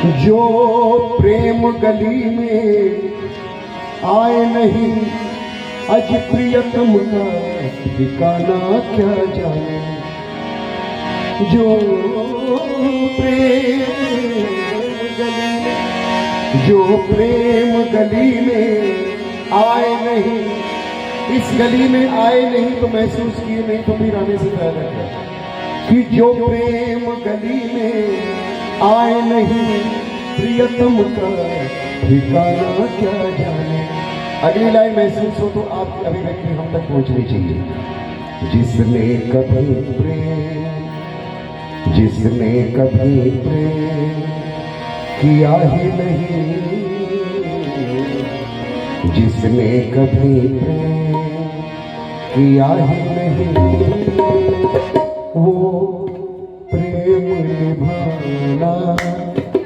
जो प्रेम गली में आए नहीं, अज प्रियतम का ठिकाना क्या जाने। जो प्रेम गली में आए नहीं, इस गली में आए नहीं तो महसूस किए नहीं तो फिर आने से पहले कि जो प्रेम गली में आए नहीं, प्रियतम का ठिकाना क्या जाने। अगली लाइन महसूस हो तो आपकी अभिव्यक्ति हम तक पहुंचनी चाहिए। जिसने कभी प्रेम किया ही नहीं, जिसने कभी प्रेम किया ही नहीं, वो प्रेम निभाना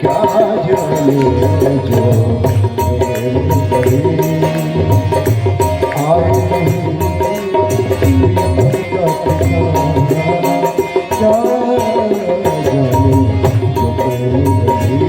क्या जाने। जो प्रेम करे आए नहीं, क्या जाने। जो प्रेम करे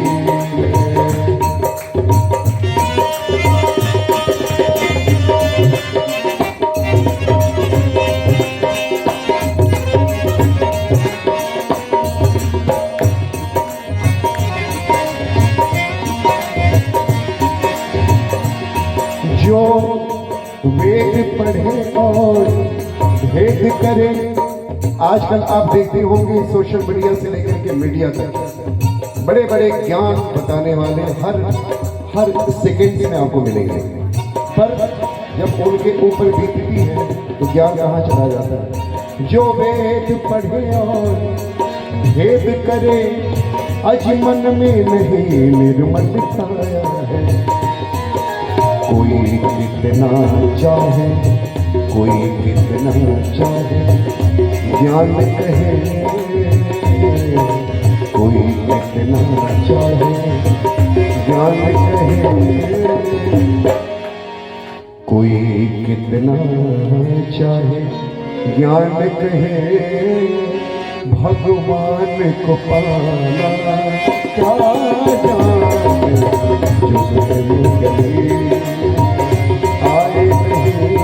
जो वेद पढ़े और भेद करे। आजकल आप देखते होंगे सोशल मीडिया से लेकर के मीडिया तक बड़े बड़े ज्ञान बताने वाले हर सेकंड में आपको मिलेंगे, पर जब उनके ऊपर बीतती है तो ज्ञान कहाँ चला जाता है। जो वेद पढ़े और भेद करे, अज मन में नहीं निर्मलता है। कोई कितना चाहे, कोई कितना चाहे ज्ञान कहे, कोई कितना चाहे ज्ञान कहे, कोई कितना चाहे ज्ञान कहे। भगवान को पाना क्या जाने। जो प्रेम गली आए नहीं,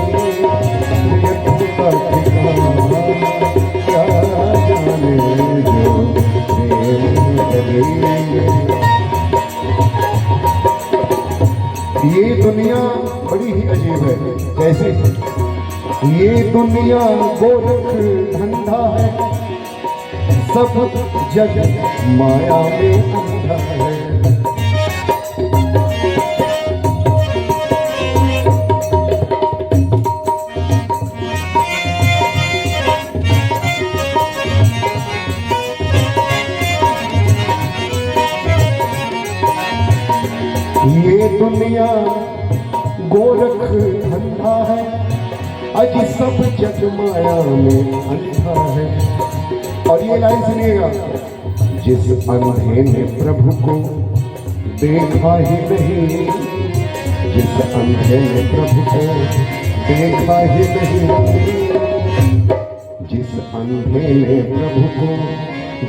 प्रियतम का ठिकाना क्या जाने। जो प्रेम गली। ये दुनिया बड़ी ही अजीब है। कैसे? ये दुनिया गोरख धंधा है, सब जग माया में अंधा है। ये दुनिया गोरख धंधा है, अज सब जग माया में अंधा है। और ये लाइन सुनिएगा। जिस अंधे ने प्रभु को देखा ही नहीं, जिस अंधे ने प्रभु को देखा ही नहीं, जिस अंधे ने प्रभु को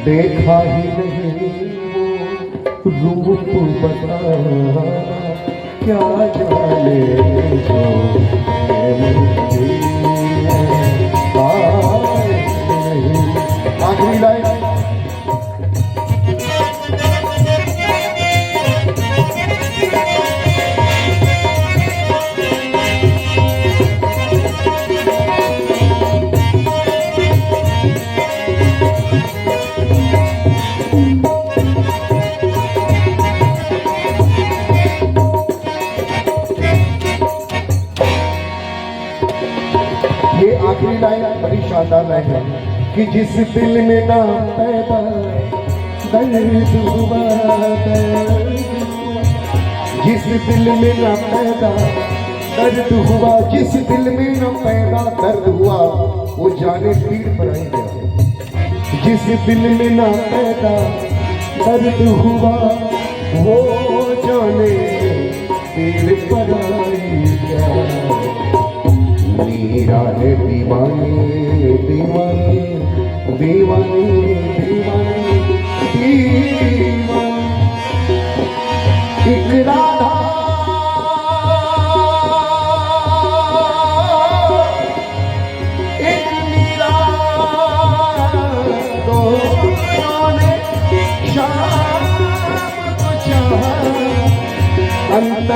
देखा ही नहीं, रूप बता क्या जाने। जो आखिरी लाइन। ये आखिरी लाइन बड़ी शानदार लाइन है कि जिस दिल में ना पैदा दर्द हुआ, जिस दिल में ना पैदा दर्द हुआ, जिस दिल में ना पैदा दर्द हुआ, वो जाने पीर पर आई गया। जिस दिल में ना पैदा दर्द हुआ, वो जाने पीर पर आई गया। मीरा है दीवानी दीवानी दीवानी दीवानी दीवानी।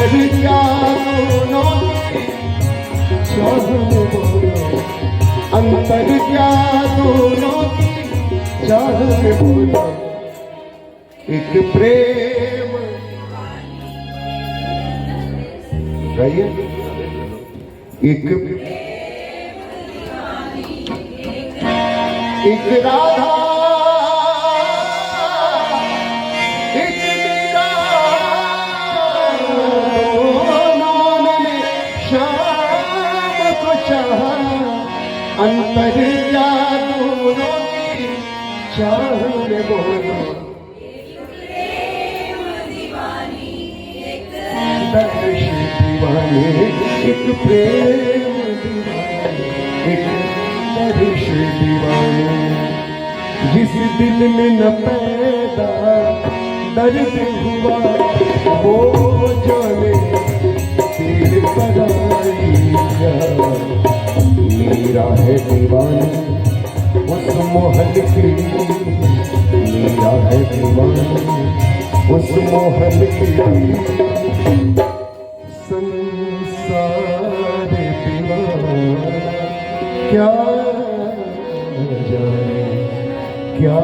अंतर क्या दोनों की चाह में बोलो, अंतर क्या दोनों की चाह में बोलो। एक प्रेम गाइए, एक राधा एक मीरा, दोनों ने श्याम को चाहा, अंतर क्या दोनों की चाह में बोलो। दर्श दीवाने एक प्रेम दीवाने, एक दर्श दीवाने, जिस दिल में न पैदा दर्द हुआ वो जाने दिल पराया। मेरा है दीवाना उस मोहन की, मेरा है दीवाना उस मोहन की। संसार दीवाना क्या जाने क्या